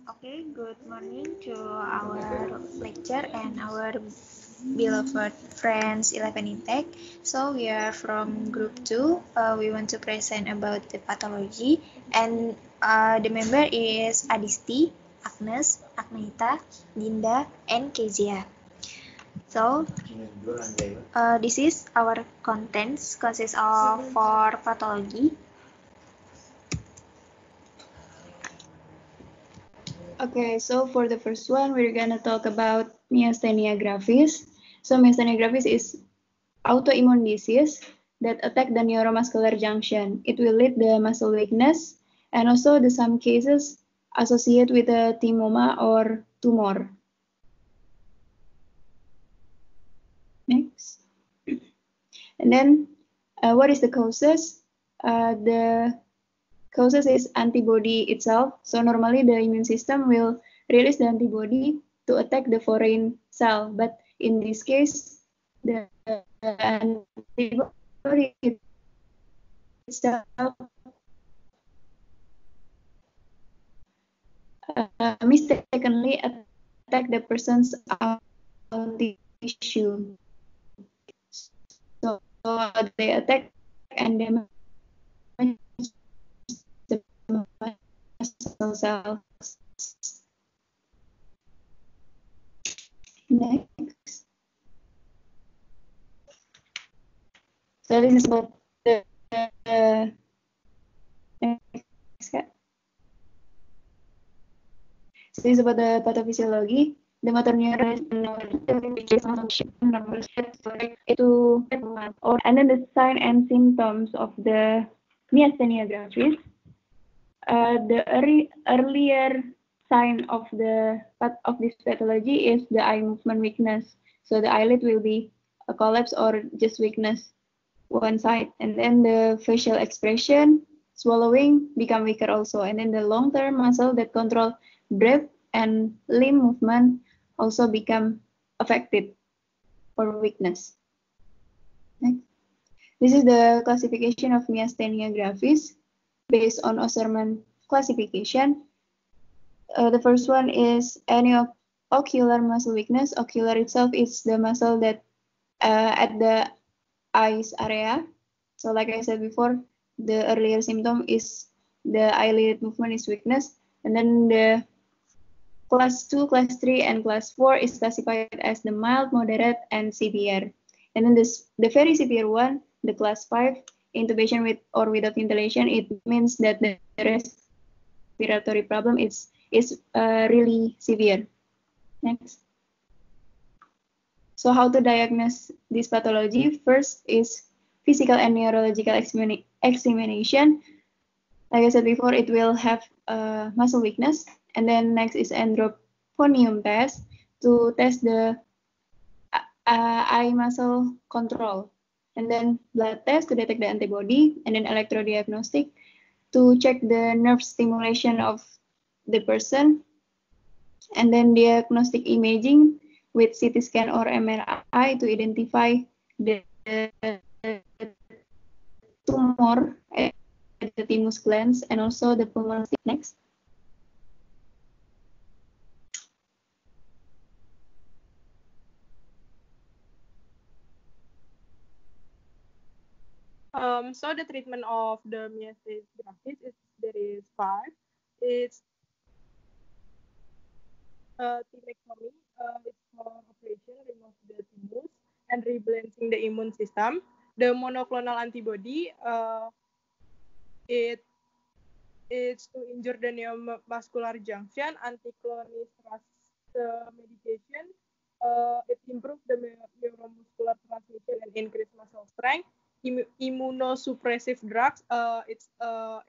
Okay, good morning to our lecture and our beloved friends 11 Intake. So we are from group 2. We want to present about the pathology and the member is Adisti, Agnes, Agneta, Dinda, and Kezia. So this is our contents consists of 4 pathology. Okay, so for the first one, we're gonna talk about myasthenia gravis. So myasthenia gravis is autoimmune disease that attack the neuromuscular junction. It will lead the muscle weakness and also the some cases associated with a thymoma or tumor. Next. And then what is the causes? The causes is antibody itself. So normally the immune system will release the antibody to attack the foreign cell. But in this case, the antibody itself mistakenly attack the person's own tissue. So they attack and damage the muscle cells. Next. So this is about the next. So this is about the pathophysiology. The motor neuron and then the sign and symptoms of the myasthenia gravis. The earlier sign of this pathology is the eye movement weakness. So the eyelid will be a collapse or just weakness one side, and then the facial expression, swallowing become weaker also, and then the long-term muscle that control breath and limb movement also become affected or weakness. Next. This is the classification of myasthenia gravis based on Osserman classification. The first one is any ocular muscle weakness. Ocular itself is the muscle that at the eyes area. So like I said before, the earlier symptom is the eyelid movement is weakness. And then the class 2, class 3, and class 4 is classified as the mild, moderate, and severe. And then the very severe one, the class 5, intubation with or without ventilation, it means that the respiratory problem is really severe. Next. So how to diagnose this pathology? First is physical and neurological examination. Like I said before, it will have muscle weakness. And then next is androponium test to test the eye muscle control. And then blood test to detect the antibody. And then electrodiagnostic to check the nerve stimulation of the person. And then diagnostic imaging with CT scan or MRI to identify the tumor at the thymus glands and also the pulmonary. Next. So the treatment of the myasthenia gravis is there is 5. It's thymectomy. It's for operation remove the thymus and rebalancing the immune system. The monoclonal antibody it's to injure the neuromuscular junction. Anticlonisterase medication. It improves the neuromuscular transmission and increase muscle strength. Immunosuppressive drugs. It's the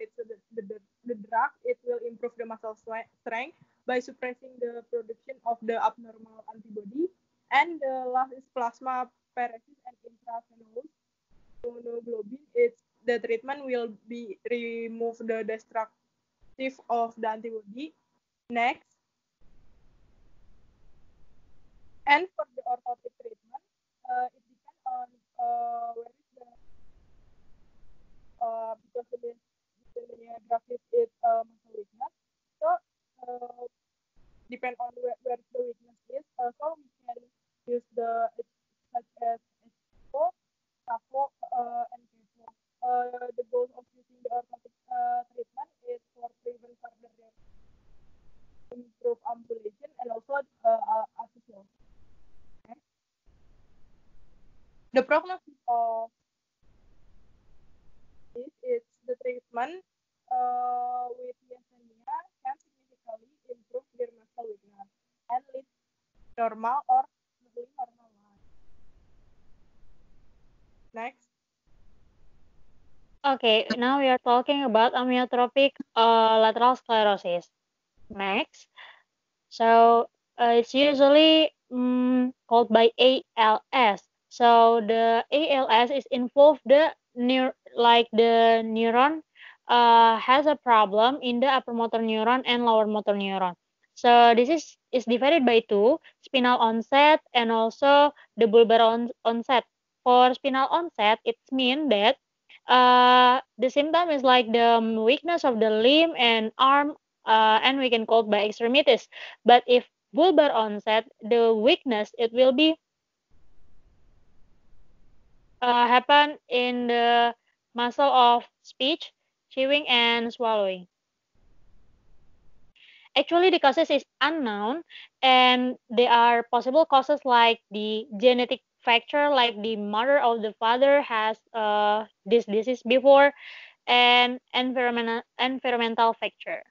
drug. It will improve the muscle strength by suppressing the production of the abnormal antibody. And the last is plasma paresis and intravenous immunoglobulin. It's the treatment will be remove the destructive of the antibody. Next. And for the orthotic treatment, it depends on where is the because the graphis is muscle weakness. So depend on where the weakness is. So we can use the such as HO, SAFO, and KEFO. The goal of using the orthotic treatment is for prevent further damage, improve ambulation, and also assist. The prognosis of this is the treatment with Yesenia can significantly improve their muscle weakness and lead normal or nearly normal life. Next. Okay, now we are talking about amyotrophic lateral sclerosis. Next. So it's usually called by ALS. So the ALS is involved the neuron has a problem in the upper motor neuron and lower motor neuron. So this is divided by two, spinal onset and also the bulbar onset. For spinal onset, it means that the symptom is like the weakness of the limb and arm, and we can call it by extremities. But if bulbar onset, the weakness, it will be happen in the muscle of speech, chewing, and swallowing. Actually, the causes is unknown, and there are possible causes like the genetic factor, like the mother or the father has this disease before, and environmental factor.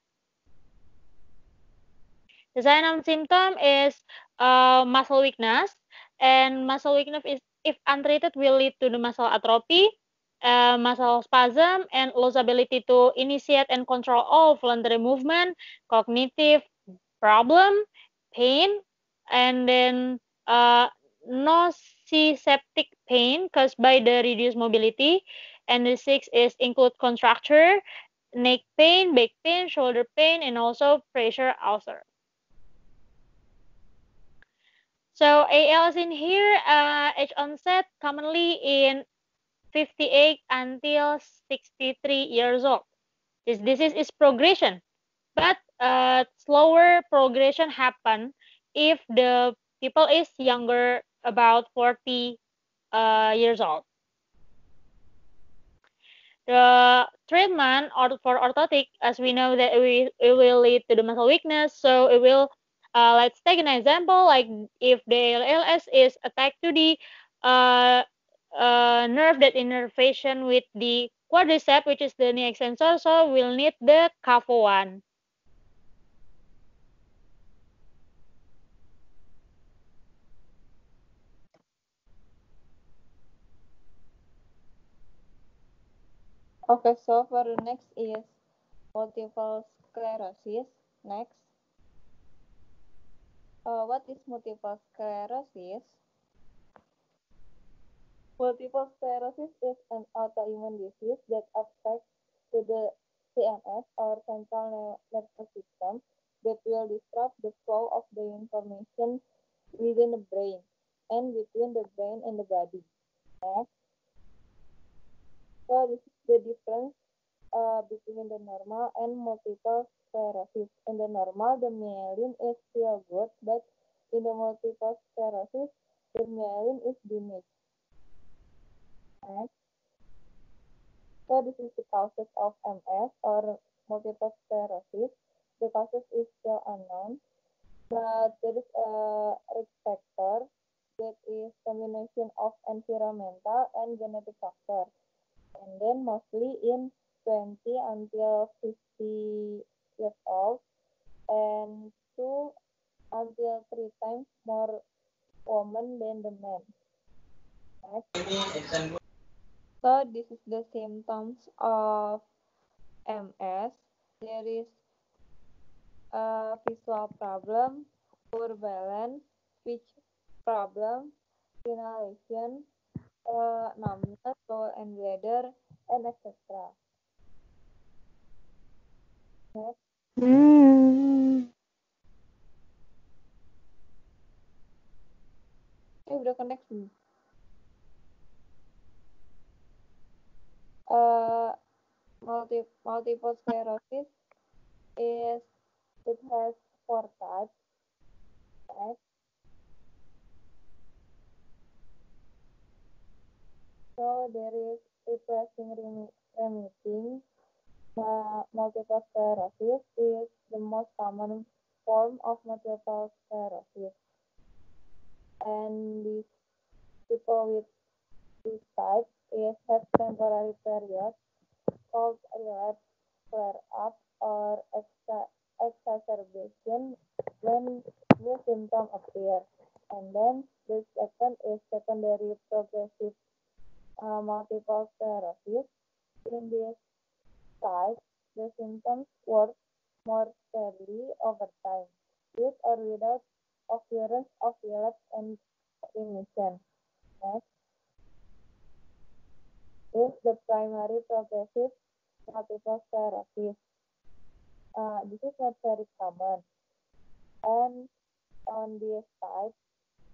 The sign and symptom is muscle weakness, and muscle weakness is if untreated will lead to the muscle atrophy, muscle spasm, and loss ability to initiate and control all voluntary movement, cognitive problem, pain, and then nociceptic pain caused by the reduced mobility. And the six is include contracture, neck pain, back pain, shoulder pain, and also pressure ulcer. So ALS in here, age onset commonly in 58 until 63 years old. This disease is progression, but slower progression happen if the people is younger, about 40 years old. The treatment or for orthotic, as we know that it will lead to the muscle weakness, so it will, let's take an example, like if the ALS is attacked to the uh, nerve that innervation with the quadricep, which is the knee extensor, so we'll need the CAFO1. Okay, so for the next is multiple sclerosis. Next. What is multiple sclerosis? Multiple sclerosis is an autoimmune disease that affects the CNS or central nervous system that will disrupt the flow of the information within the brain and between the brain and the body. Next. So this is the difference between the normal and multiple sclerosis. In the normal, the myelin is still good, but in the multiple sclerosis, the myelin is diminished. Next. So this is the causes of MS or multiple sclerosis. The causes is still unknown, but there is a risk factor that is combination of environmental and genetic factor. And then mostly in 20 until 50 years old and 2 until 3 times more women than the men. Next. So this is the symptoms of MS. There is a visual problem, poor balance, speech problem, inhalation, numbness, soul and bladder, and etc. Next. Udah connect nih. Multiple sclerosis is it has 4 types. Next. So there is repressing remitting. Multiple sclerosis is the most common form of multiple sclerosis. And these people with this type have temporary periods called relapse, flare-up, or exacerbation when new symptoms appear. And then the second is secondary progressive multiple sclerosis. In this type, the symptoms work more steadily over time, with or without occurrence of relapse and remission. Next is the primary progressive multiple sclerosis. This is not very common, and on this type,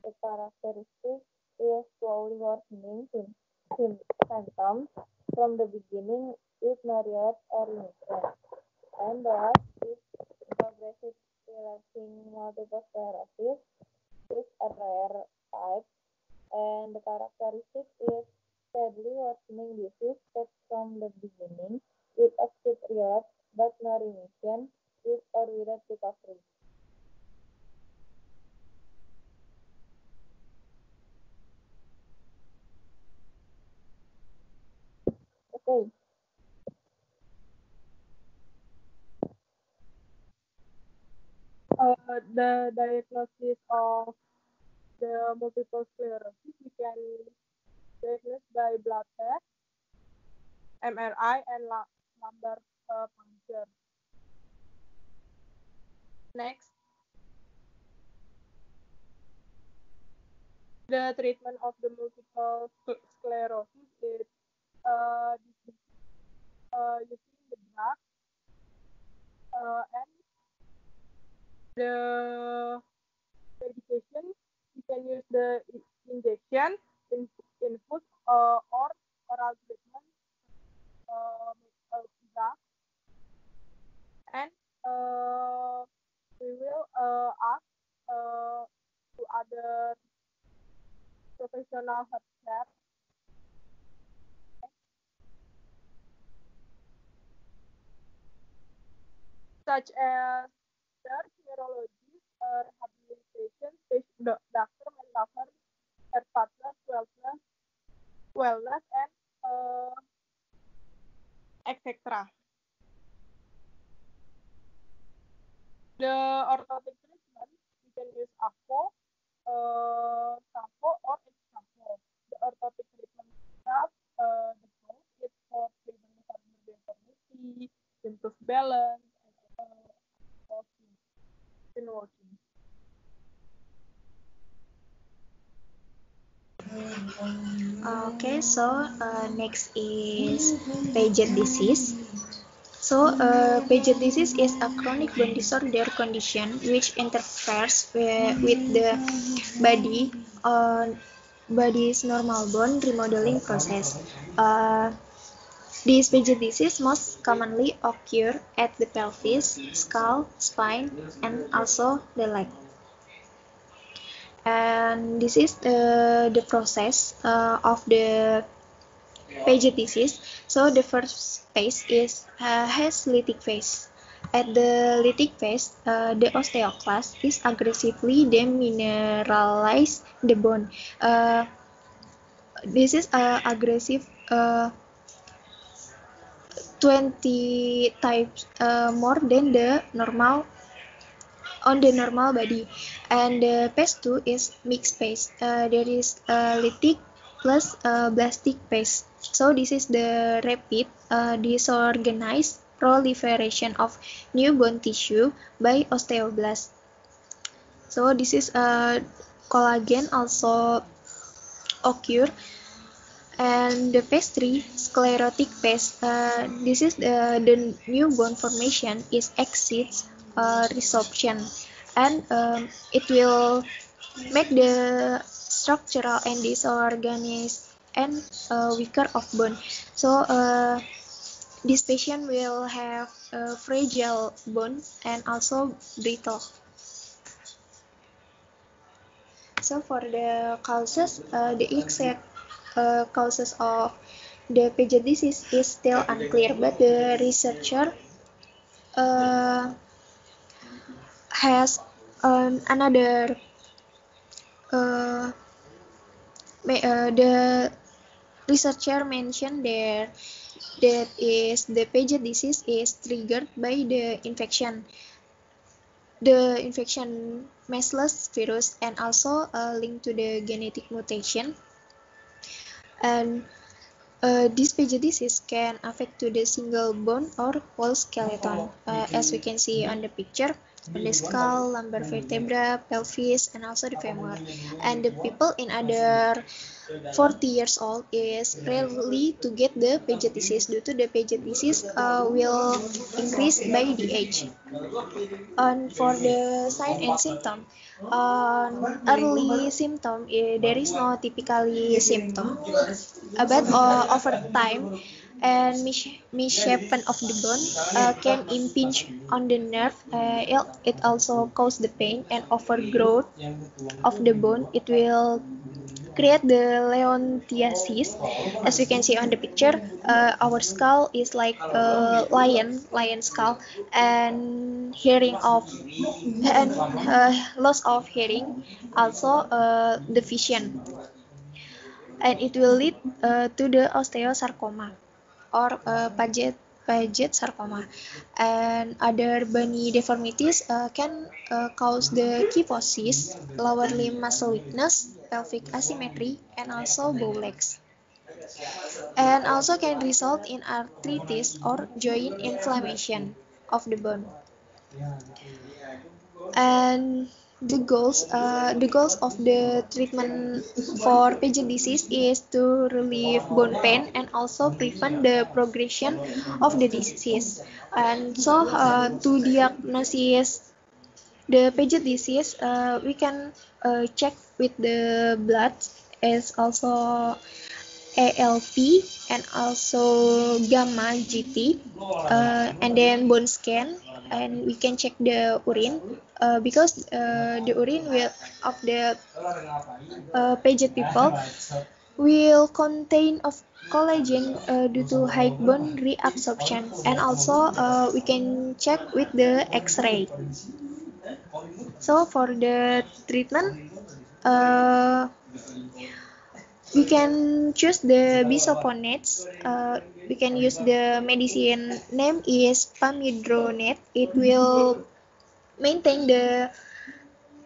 the characteristic is slowly worsening symptoms from the beginning with no relapse or remission. And the last is progressive relapsing multiple sclerosis. Is a rare type, and the characteristic is steadily worsening disease that from the beginning with acute relapse but no remission with or without recovery. Okay. The diagnosis of the multiple sclerosis, we can diagnose by blood test, MRI, and lumbar puncture. Next, the treatment of the multiple sclerosis is using the drug and the medication. You can use the injection, infus, or oral treatment, drug, and we will ask to other professional healthcare such as nurse, neurologist, rehabilitation, doctor, mental health, health partner, wellness, and etc. The orthotic treatment, you can use AFO, SAPO, or ex-SAPO. The orthotic treatment itself, the goal is for prevent further deformity, improve balance, and walking. Okay, so next is Paget disease. So, Paget disease is a chronic bone disorder condition which interferes with the body's normal bone remodeling process. This Paget disease most commonly occur at the pelvis, skull, spine, and also the leg. And this is the process of the Paget disease. So the first phase is has lytic phase. At the lytic phase, the osteoclast is aggressively demineralize the bone. This is aggressive 20 times more than the normal on the normal body. And phase 2 is mixed phase. There is lytic plus blastic phase. So this is the rapid disorganized proliferation of new bone tissue by osteoblasts. So this is collagen also occur. And the phase 3, sclerotic phase, this is the new bone formation is exceeds resorption, and it will make the structural and disorganized and weaker of bone. So this patient will have fragile bone and also brittle. so for the causes, the exact causes of the Paget disease is still unclear, but the researcher has another the researcher mentioned there that is the Paget disease is triggered by the infection measles virus and also linked to the genetic mutation. And this Paget disease can affect to the single bone or whole skeleton, as we can see on the picture, the skull, lumbar vertebra, pelvis, and also the femur. And the people in other 40 years old is rarely to get the Paget disease due to the Paget disease will increase by the age. And for the sign and symptom, early symptom, there is no typically symptom, but over time and misshapen of the bone can impinge on the nerve. It also cause the pain and overgrowth of the bone. It will create the leontiasis. As we can see on the picture, our skull is like a lion skull, and hearing of and loss of hearing, also the vision, and it will lead to the osteosarcoma or Paget sarcoma, and other bony deformities can cause the kyphosis, lower limb muscle weakness, pelvic asymmetry, and also bow legs, and also can result in arthritis or joint inflammation of the bone. And the goals of the treatment for Paget disease is to relieve bone pain and also prevent the progression of the disease. And so to diagnose the Paget disease, we can check with the blood as also ALP and also gamma GT, and then bone scan, and we can check the urine because the urine will of the Paget people will contain of collagen due to high bone reabsorption, and also we can check with the X-ray. So for the treatment, we can choose the bisopronates. We can use the medicine name is pamidronate. It will maintain the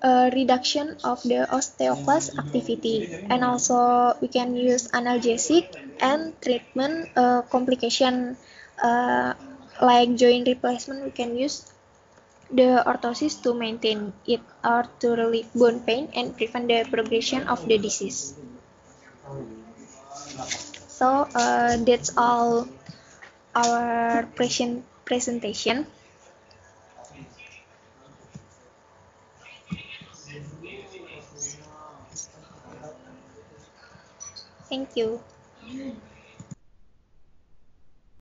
reduction of the osteoclast activity, and also we can use analgesic and treatment complication like joint replacement. We can use the orthosis to maintain it or to relieve bone pain and prevent the progression of the disease. So that's all our presentation. Thank you.